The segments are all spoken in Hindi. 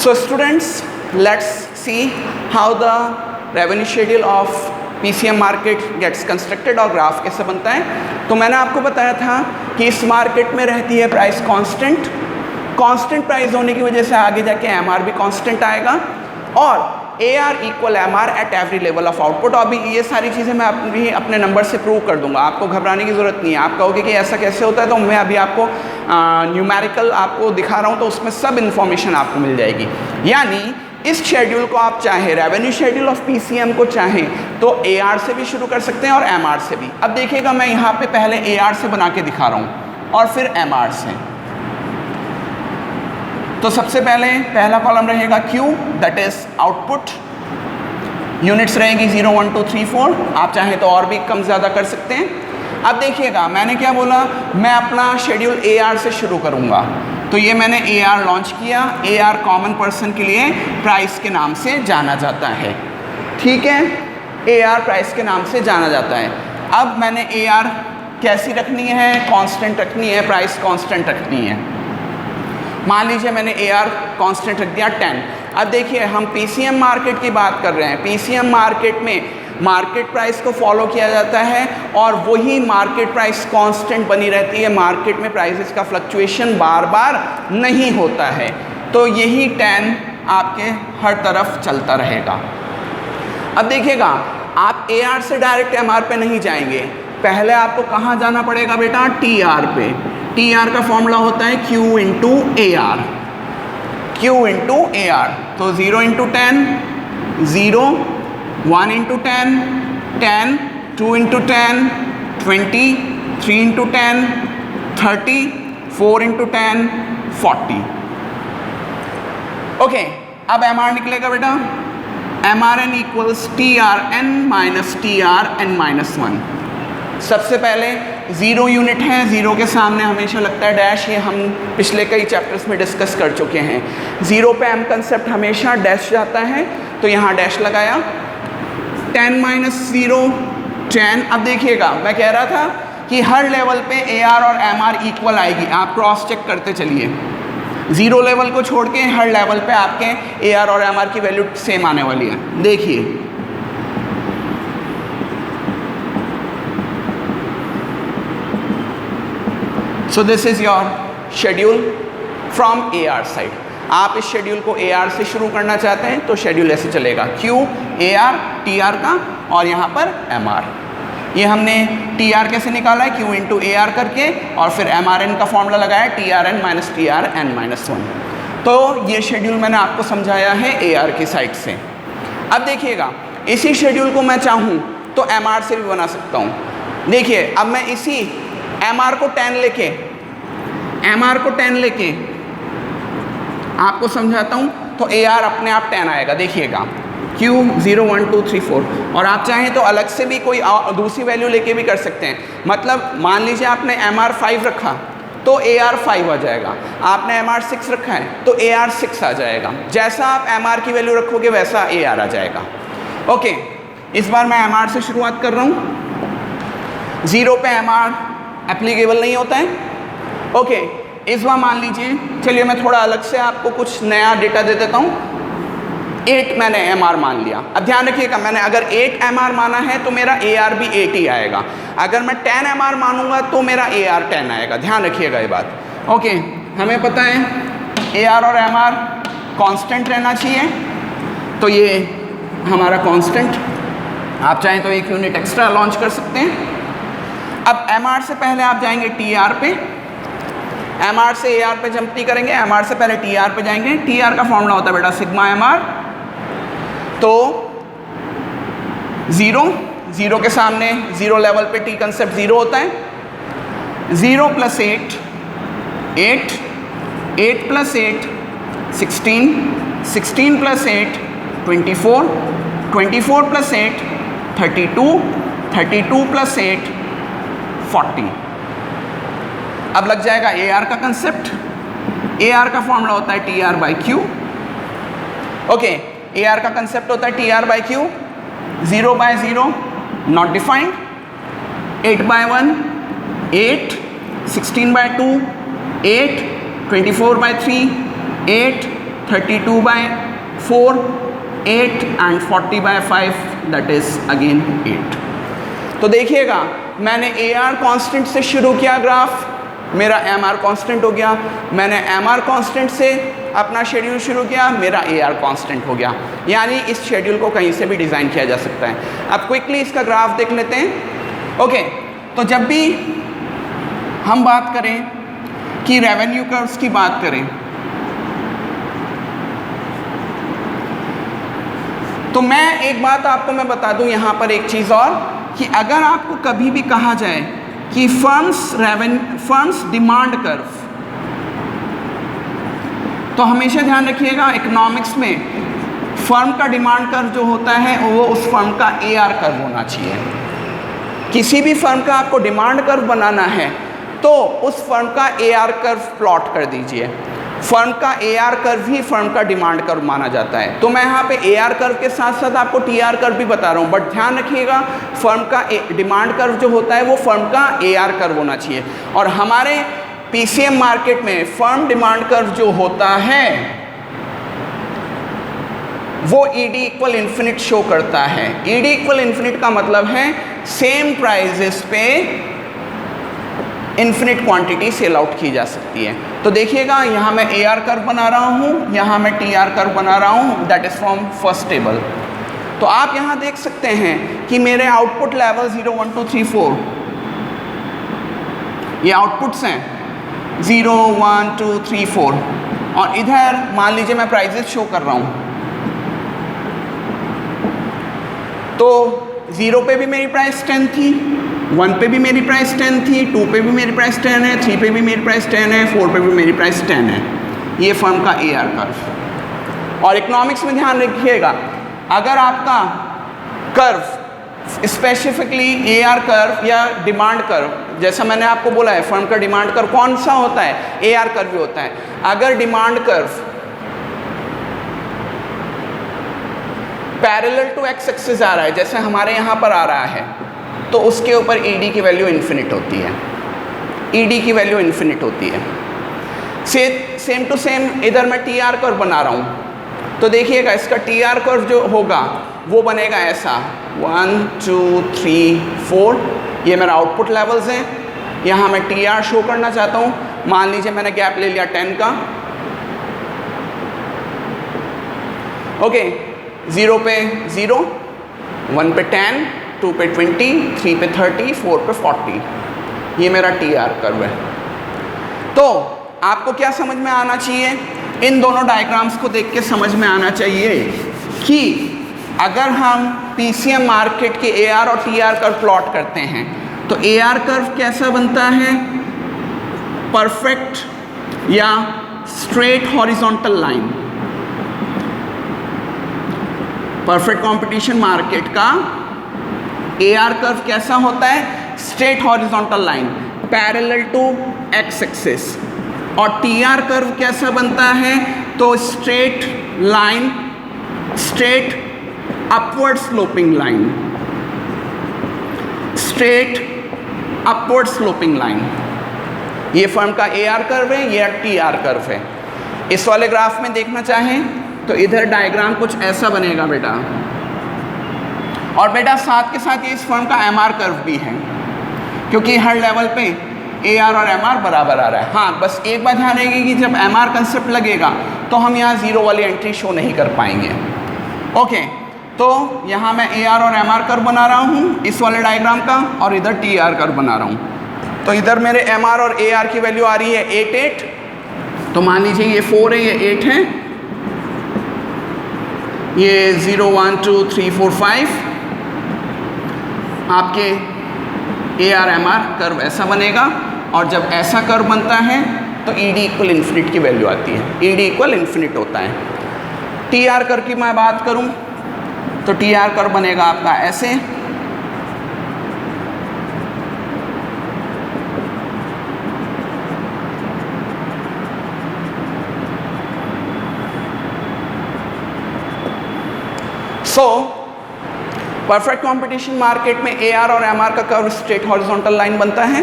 So students, let's see how the revenue schedule of PCM market gets constructed और ग्राफ कैसे बनता है। तो मैंने आपको बताया था कि इस मार्केट में रहती है प्राइस कांस्टेंट, कांस्टेंट प्राइस होने की वजह से आगे जाके एमआर भी कांस्टेंट आएगा और AR equal MR at every level of output. अभी ये सारी चीज़ें मैं अभी अपने नंबर से प्रूव कर दूंगा, आपको घबराने की ज़रूरत नहीं है। आप कहोगे कि ऐसा कैसे होता है, तो मैं अभी आपको न्यूमेरिकल आपको दिखा रहा हूँ, तो उसमें सब इन्फॉर्मेशन आपको मिल जाएगी। यानी इस शेड्यूल को आप चाहें, रेवेन्यू शेड्यूल ऑफ PCM को चाहें तो AR से भी शुरू कर सकते हैं और MR से भी। अब देखिएगा मैं यहाँ पे पहले AR से बना के दिखा रहा हूँ और फिर MR से। तो सबसे पहले पहला कॉलम रहेगा Q, that is output. Units रहेगी 0 1 2 3 4, आप चाहें तो और भी कम ज़्यादा कर सकते हैं। अब देखिएगा मैंने क्या बोला, मैं अपना शेड्यूल AR से शुरू करूँगा। तो ये मैंने AR लॉन्च किया। AR कॉमन पर्सन के लिए प्राइस के नाम से जाना जाता है, ठीक है। AR प्राइस के नाम से जाना जाता है। अब मैंने AR कैसी रखनी है, कांस्टेंट रखनी है, प्राइस कांस्टेंट रखनी है। मान लीजिए मैंने AR कांस्टेंट रख दिया 10। अब देखिए हम PCM मार्केट की बात कर रहे हैं। PCM मार्केट में मार्केट प्राइस को फॉलो किया जाता है और वही मार्केट प्राइस कांस्टेंट बनी रहती है। मार्केट में प्राइसेस का फ्लक्चुएशन बार बार नहीं होता है। तो यही 10 आपके हर तरफ चलता रहेगा। अब देखिएगा आप AR से डायरेक्ट MR पे नहीं जाएंगे, पहले आपको कहाँ जाना पड़ेगा बेटा, TR पे। TR का फॉर्मूला होता है Q into AR, Q into AR। तो 0 into 10 0, 1 into 10 10, 2 into 10 20, 3 into 10 30, 4 into 10 40। Okay, अब MR निकलेगा बेटा, MRN equals TRN minus TRN minus 1। सबसे पहले 0 यूनिट है, 0 के सामने हमेशा लगता है डैश, ये हम पिछले कई चैप्टर्स में डिस्कस कर चुके हैं। 0 पे M कंसेप्ट हमेशा डैश जाता है, तो यहाँ डैश लगाया। 10 माइनस 0 10। अब देखिएगा मैं कह रहा था कि हर लेवल पे AR और MR इक्वल आएगी, आप क्रॉस चेक करते चलिए। 0 लेवल को छोड़ के हर लेवल पे आपके AR और MR की वैल्यू सेम आने वाली है। देखिए so this is your schedule from AR side. आप इस शेड्यूल को AR से शुरू करना चाहते हैं तो शेड्यूल ऐसे चलेगा, Q AR TR का और यहाँ पर MR। ये हमने TR कैसे निकाला है, Q इंटू AR करके, और फिर MRN का फॉर्मूला लगाया TRN माइनस TRN माइनस 1। तो ये शेड्यूल मैंने आपको समझाया है AR की साइड से। अब देखिएगा इसी शेड्यूल को मैं चाहूँ तो MR से भी बना सकता हूँ। देखिए अब मैं इसी MR को 10 लेके, MR को 10 लेके आपको समझाता हूँ तो AR अपने आप 10 आएगा। देखिएगा Q 0 1 2 3 4, और आप चाहें तो अलग से भी कोई दूसरी वैल्यू लेके भी कर सकते हैं। मतलब मान लीजिए आपने MR 5 रखा तो AR 5 आ जाएगा, आपने MR 6 रखा है तो AR 6 आ जाएगा। जैसा आप MR की वैल्यू रखोगे वैसा AR आ जाएगा। ओके, इस बार मैं MR से शुरुआत कर रहा हूँ। 0 पे MR एप्लीकेबल नहीं होता है। ओके, इस बार मान लीजिए, चलिए मैं थोड़ा अलग से आपको कुछ नया डेटा दे देता हूँ। 8 मैंने MR मान लिया। अब ध्यान रखिएगा, मैंने अगर 8 MR माना है तो मेरा AR भी 8 ही आएगा। अगर मैं 10 MR मानूंगा तो मेरा AR 10 आएगा। ध्यान रखिएगा ये बात। ओके, हमें पता है AR और MR कांस्टेंट रहना चाहिए, तो ये हमारा कांस्टेंट। आप चाहें तो 1 यूनिट एक्स्ट्रा लॉन्च कर सकते हैं। अब MR से पहले आप जाएंगे TR पे, MR से AR पे जंप नहीं करेंगे, MR से पहले TR पे जाएंगे। TR का फॉर्मूला होता है बेटा सिग्मा MR। तो 0 के सामने 0 लेवल पे T कंसेप्ट 0 होता है। 0 plus 8 8, 8 plus 8 16, 16 plus 8 24, 24 plus 8 32, 32 plus 8 40। अब लग जाएगा AR का कंसेप्ट। AR का फॉर्मूला होता है TR by Q। Okay, AR का कंसेप्ट होता है TR by Q। 0 by 0 not defined, 8 by 1 8, 16 by 2 8, 24 by 3 8, 32/4 8 and 40/5 that is again 8। तो देखिएगा मैंने AR कांस्टेंट से शुरू किया ग्राफ, मेरा MR कांस्टेंट हो गया, मैंने MR कांस्टेंट से अपना शेड्यूल शुरू किया, मेरा AR कांस्टेंट हो गया। यानी इस शेड्यूल को कहीं से भी डिज़ाइन किया जा सकता है। अब क्विकली इसका ग्राफ देख लेते हैं। ओके, तो जब भी हम बात करें कि रेवेन्यू कर्व्स की बात करें तो मैं एक बात आपको मैं बता दूं यहाँ पर एक चीज़ और, कि अगर आपको कभी भी कहा जाए कि फर्म्स डिमांड कर्व, तो हमेशा ध्यान रखिएगा इकोनॉमिक्स में फर्म का डिमांड कर्व जो होता है वो उस फर्म का AR कर्व होना चाहिए। किसी भी फर्म का आपको डिमांड कर्व बनाना है तो उस फर्म का AR कर्व प्लॉट कर दीजिए। फर्म का AR कर्व ही फर्म का डिमांड कर्व माना जाता है। तो मैं यहाँ पे AR कर्व के साथ साथ आपको TR कर्व भी बता रहा हूँ, बट ध्यान रखिएगा फर्म का डिमांड कर्व जो होता है वो फर्म का AR कर्व होना चाहिए। और हमारे PCM मार्केट में फर्म डिमांड कर्व जो होता है वो ED इक्वल इन्फिनिट शो करता है। ED इक्वल इन्फिनिट का मतलब है सेम प्राइजेस पे इन्फिनिट क्वांटिटी सेल आउट की जा सकती है। तो देखिएगा यहाँ मैं AR कर्व बना रहा हूँ, यहाँ मैं TR कर्व बना रहा हूँ, that is from first table. तो आप यहाँ देख सकते हैं कि मेरे आउटपुट लेवल 0 1 2 3 4 ये आउटपुट्स हैं 0 1 2 3 4, और इधर मान लीजिए मैं प्राइजेस शो कर रहा हूँ। तो 0 पे भी मेरी प्राइस 10 थी, 1 पे भी मेरी प्राइस 10 थी, 2 पे भी मेरी प्राइस 10 है, 3 पे भी मेरी प्राइस 10 है, 4 पे भी मेरी प्राइस 10 है। ये फर्म का AR कर्व। और इकोनॉमिक्स में ध्यान रखिएगा, अगर आपका कर्व स्पेसिफिकली AR कर्व या डिमांड कर्व, जैसा मैंने आपको बोला है फर्म का डिमांड कर्व कौन सा होता है, AR कर्व भी होता है। अगर demand curve parallel to X axis आ रहा है, जैसे हमारे यहाँ पर आ रहा है, तो उसके ऊपर ED की वैल्यू इन्फिनिट होती है। ED की वैल्यू इन्फिनिट होती है। सेम टू सेम इधर मैं TR कर्व बना रहा हूँ, तो देखिएगा इसका TR कर्व जो होगा वो बनेगा ऐसा 1 2 3 4। ये मेरा आउटपुट लेवल्स हैं। यहाँ मैं TR शो करना चाहता हूँ, मान लीजिए मैंने गैप ले लिया 10 का। ओके, 0 पे 0, 1 पे 10, 2 पे 20, 3 पे 30, 4 पे 40। ये मेरा TR कर्व है। तो आपको क्या समझ में आना चाहिए, इन दोनों डायग्राम्स को देख के समझ में आना चाहिए कि अगर हम PCM मार्केट के AR और TR कर्व प्लॉट करते हैं तो AR कर्व कैसा बनता है, परफेक्ट या straight horizontal line. Perfect competition market का AR कर्व कैसा होता है, straight horizontal line parallel to X axis. और TR कर्व कैसा बनता है, तो straight line, straight upward sloping line, straight upward sloping line. ये फर्म का AR कर्व है, ये TR कर्व है। इस वाले ग्राफ में देखना चाहें तो इधर डायग्राम कुछ ऐसा बनेगा बेटा, और बेटा साथ के साथ ये इस फर्म का MR कर्व भी है, क्योंकि हर लेवल पे AR और MR बराबर आ रहा है। हाँ, बस एक बात ध्यान रहेगी कि जब MR कंसेप्ट लगेगा तो हम यहाँ 0 वाली एंट्री शो नहीं कर पाएंगे। ओके, तो यहाँ मैं AR और MR कर्व बना रहा हूँ इस वाले डायग्राम का, और इधर TR कर्व बना रहा हूँ। तो इधर मेरे MR और AR की वैल्यू आ रही है 8 8, तो मान लीजिए ये 4 है, ये 8 है, ये 0 1 2 3 4 5 आपके AR MR कर्व ऐसा बनेगा। और जब ऐसा कर्व बनता है तो ED इक्वल इन्फिनिट की वैल्यू आती है, ED इक्वल इन्फिनिट होता है। TR कर्व की मैं बात करूं तो TR कर्व बनेगा आपका ऐसे, परफेक्ट कंपटीशन मार्केट में AR और MR का कर्व स्ट्रेट हॉरिजॉन्टल लाइन बनता है,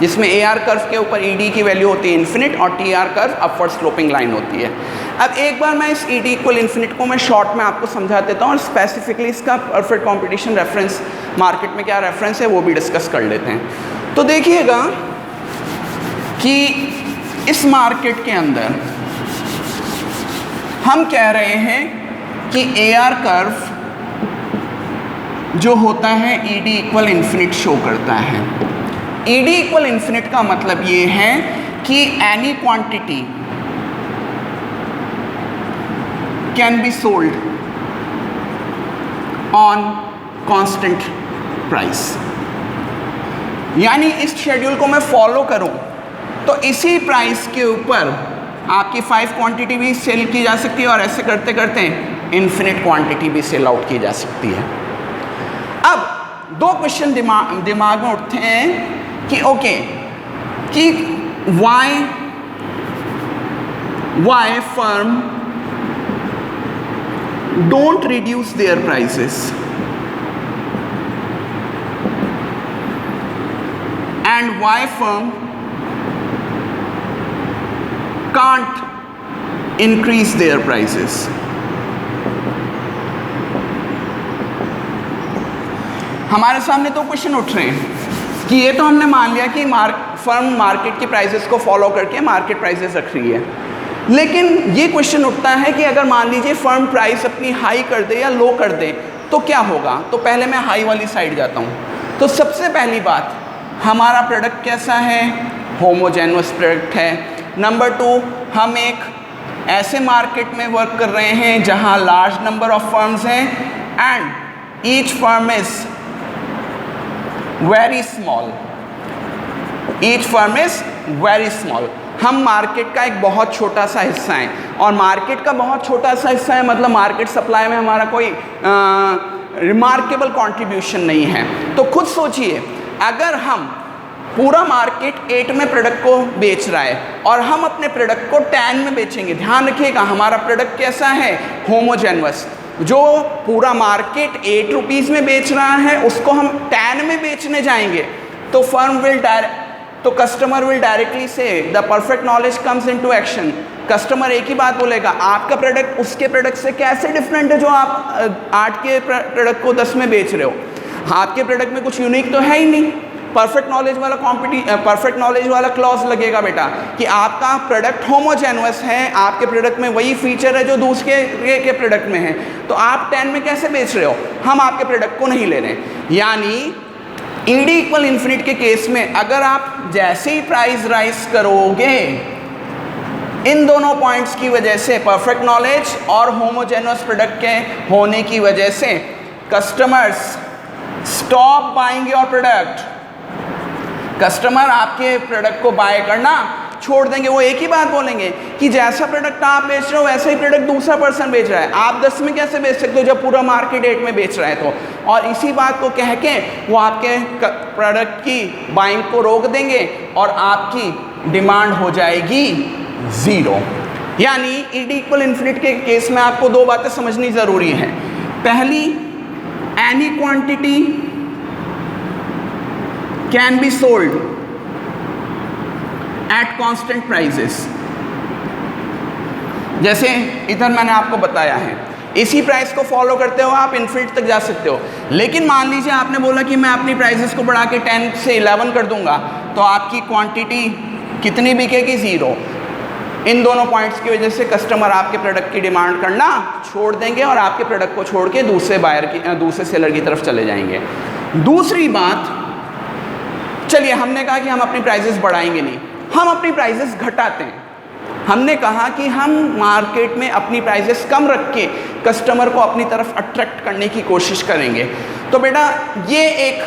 जिसमें AR कर्व के ऊपर ED की वैल्यू होती है इन्फिनिट और TR curve upward sloping line होती है। अब एक बार मैं इस ED इक्वल इन्फिनिट को मैं शॉर्ट में आपको समझा देता हूँ और स्पेसिफिकली इसका परफेक्ट कंपटीशन रेफरेंस मार्केट में क्या रेफरेंस है वो भी डिस्कस कर लेते हैं। तो देखिएगा कि इस मार्केट के अंदर हम कह रहे हैं कि AR कर्व जो होता है ED इक्वल इन्फिनिट शो करता है। ED इक्वल इन्फिनिट का मतलब ये है कि any quantity can be sold on constant price. यानी इस शेड्यूल को मैं फॉलो करूं तो इसी प्राइस के ऊपर आपकी 5 क्वांटिटी भी सेल की जा सकती है और ऐसे करते करते इन्फिनिट क्वांटिटी भी सेल आउट की जा सकती है। अब दो क्वेश्चन दिमाग में उठते हैं कि ओके कि why firm don't reduce their prices and why firm can't increase their prices। हमारे सामने तो क्वेश्चन उठ रहे हैं कि ये तो हमने मान लिया कि फर्म मार्केट की प्राइसेस को फॉलो करके मार्केट प्राइसेस रख रही है, लेकिन ये क्वेश्चन उठता है कि अगर मान लीजिए फर्म प्राइस अपनी हाई कर दे या लो कर दे तो क्या होगा। तो पहले मैं हाई वाली साइड जाता हूँ। तो सबसे पहली बात, हमारा प्रोडक्ट कैसा है, होमोजेनस प्रोडक्ट है। नंबर 2, हम एक ऐसे मार्केट में वर्क कर रहे हैं जहाँ लार्ज नंबर ऑफ फर्म्स हैं and each firm is very small, each firm is very small. हम मार्केट का एक बहुत छोटा सा हिस्सा है और मार्केट का बहुत छोटा सा हिस्सा है मतलब मार्केट सप्लाई में हमारा कोई रिमार्केबल कंट्रीब्यूशन नहीं है। तो खुद सोचिए, अगर हम पूरा मार्केट 8 में प्रोडक्ट को बेच रहा है और हम अपने प्रोडक्ट को 10 में बेचेंगे, ध्यान रखिएगा हमारा प्रोडक्ट कैसा है, होमोजेनस। जो पूरा मार्केट 8 रुपीज़ में बेच रहा है उसको हम 10 में बेचने जाएंगे तो कस्टमर विल डायरेक्टली से the perfect knowledge comes into action. Customer एक ही बात बोलेगा, आपका प्रोडक्ट उसके प्रोडक्ट से कैसे डिफरेंट है जो आप 8 के प्रोडक्ट को 10 में बेच रहे हो। आपके प्रोडक्ट में कुछ यूनिक तो है ही नहीं। परफेक्ट नॉलेज वाला क्लॉज लगेगा बेटा कि आपका प्रोडक्ट होमोजेनस है, आपके प्रोडक्ट में वही फीचर है जो दूसरे के प्रोडक्ट में है, तो आप 10 में कैसे बेच रहे हो, हम आपके प्रोडक्ट को नहीं ले रहे हैं। यानी ED इक्वल इन्फिनिट के केस में अगर आप जैसे ही प्राइस राइज करोगे, इन दोनों पॉइंट्स की वजह से, परफेक्ट नॉलेज और होमोजेनस प्रोडक्ट के होने की वजह से, customers stop buying your product. Customer आपके प्रोडक्ट को बाय करना छोड़ देंगे। वो एक ही बात बोलेंगे कि जैसा प्रोडक्ट आप बेच रहे हो वैसा ही प्रोडक्ट दूसरा पर्सन बेच रहा है, आप 10 में कैसे बेच सकते हो जब पूरा मार्केट 8 में बेच रहा है। तो और इसी बात को कह के वो आपके प्रोडक्ट की बाइंग को रोक देंगे और आपकी डिमांड हो जाएगी 0। यानी ED इक्वल इन्फिनिट के केस में आपको 2 बातें समझनी ज़रूरी है। पहली, any quantity can be sold at constant prices. जैसे इधर मैंने आपको बताया है, इसी प्राइस को फॉलो करते हो आप इन्फिनिट तक जा सकते हो। लेकिन मान लीजिए आपने बोला कि मैं अपनी प्राइसेस को बढ़ा के 10 से 11 कर दूंगा, तो आपकी क्वांटिटी कितनी बिकेगी, 0। इन दोनों पॉइंट्स की वजह से कस्टमर आपके प्रोडक्ट की डिमांड करना छोड़ देंगे और आपके प्रोडक्ट को छोड़ के दूसरे सेलर की तरफ चले जाएंगे। दूसरी बात, चलिए हमने कहा कि हम अपनी प्राइसेस बढ़ाएंगे नहीं, हम अपनी प्राइसेस घटाते हैं। हमने कहा कि हम मार्केट में अपनी प्राइसेस कम रख के कस्टमर को अपनी तरफ अट्रैक्ट करने की कोशिश करेंगे। तो बेटा ये एक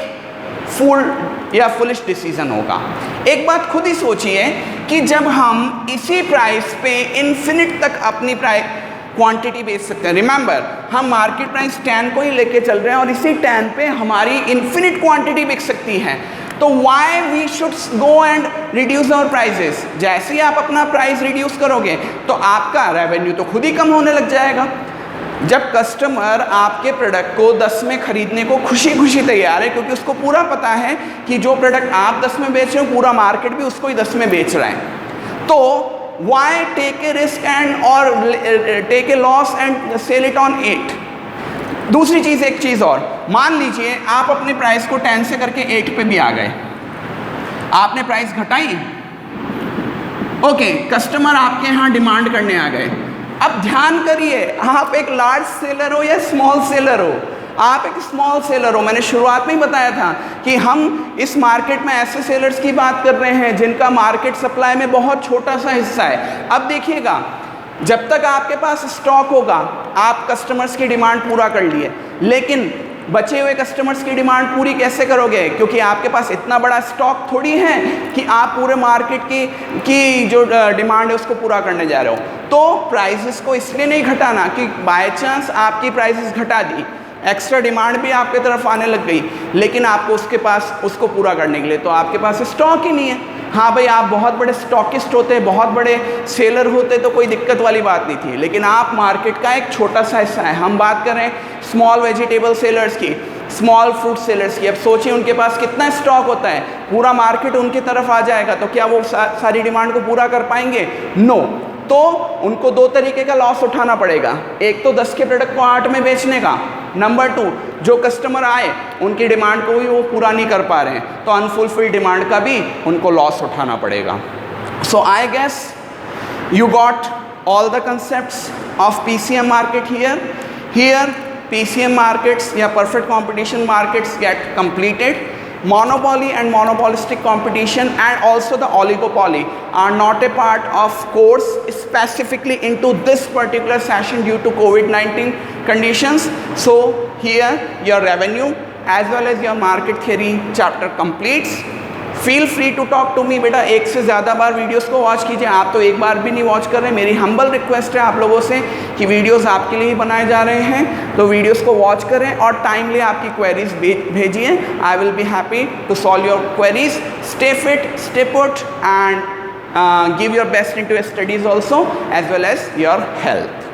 फुलिश डिसीजन होगा। एक बात खुद ही सोचिए कि जब हम इसी प्राइस पे इन्फिनिट तक अपनी क्वांटिटी बेच सकते हैं, रिमेंबर हम मार्केट प्राइस 10 को ही लेके चल रहे हैं और इसी 10 पे हमारी इन्फिनिट क्वांटिटी बिक सकती है, तो why we should go and reduce our prices. जैसे ही आप अपना प्राइस रिड्यूस करोगे तो आपका रेवेन्यू तो खुद ही कम होने लग जाएगा। जब कस्टमर आपके प्रोडक्ट को 10 में खरीदने को खुशी खुशी तैयार है, क्योंकि उसको पूरा पता है कि जो प्रोडक्ट आप 10 में बेच रहे हो पूरा मार्केट भी उसको ही 10 में बेच रहा है, तो why take a risk and और take a loss and sell it on 8। दूसरी चीज़, एक चीज़ और, मान लीजिए आप अपने प्राइस को 10 से करके 8 पे भी आ गए, आपने प्राइस घटाई, ओके, कस्टमर आपके यहाँ डिमांड करने आ गए। अब ध्यान करिए, आप एक लार्ज सेलर हो या स्मॉल सेलर हो, आप एक स्मॉल सेलर हो। मैंने शुरुआत में ही बताया था कि हम इस मार्केट में ऐसे सेलर्स की बात कर रहे हैं जिनका मार्केट सप्लाई में बहुत छोटा सा हिस्सा है। अब देखिएगा, जब तक आपके पास स्टॉक होगा आप कस्टमर्स की डिमांड पूरा कर लिए, लेकिन बचे हुए कस्टमर्स की डिमांड पूरी कैसे करोगे? क्योंकि आपके पास इतना बड़ा स्टॉक थोड़ी है कि आप पूरे मार्केट की जो डिमांड है उसको पूरा करने जा रहे हो। तो प्राइसेस को इसलिए नहीं घटाना कि बाय चांस आपकी प्राइसेस घटा दी, एक्स्ट्रा डिमांड भी आपके तरफ आने लग गई, लेकिन आपको उसके पास उसको पूरा करने के लिए तो आपके पास स्टॉक ही नहीं है। हाँ भाई, आप बहुत बड़े स्टॉकिस्ट होते, बहुत बड़े सेलर होते तो कोई दिक्कत वाली बात नहीं थी, लेकिन आप मार्केट का एक छोटा सा हिस्सा है। हम बात कर रहे हैं स्मॉल वेजिटेबल सेलर्स की, स्मॉल फ्रूट सेलर्स की। अब सोचिए उनके पास कितना स्टॉक होता है, पूरा मार्केट उनकी तरफ आ जाएगा तो क्या वो सारी डिमांड को पूरा कर पाएंगे? नो। तो उनको दो तरीके का लॉस उठाना पड़ेगा, एक तो 10 के प्रोडक्ट को 8 में बेचने का, नंबर 2 जो कस्टमर आए उनकी डिमांड को भी वो पूरा नहीं कर पा रहे हैं तो अनफुलफिल्ड डिमांड का भी उनको लॉस उठाना पड़ेगा। So I guess you got all the concepts of PCM market here. Here PCM markets या perfect competition markets get completed. Monopoly and monopolistic competition and also the oligopoly are not a part of course specifically into this particular session due to COVID-19 conditions. So here your revenue as well as your market theory chapter completes. Feel free to talk to me. बेटा एक से ज़्यादा बार वीडियोस को वॉच कीजिए, आप तो एक बार भी नहीं वॉच कर रहे। मेरी हम्बल रिक्वेस्ट है आप लोगों से कि वीडियोस आपके लिए ही बनाए जा रहे हैं, तो वीडियोस को वॉच करें और टाइमली आपकी क्वेरीज भेजिए। I will be happy to solve your queries. Stay fit, stay put and give your best into studies also as well as your health.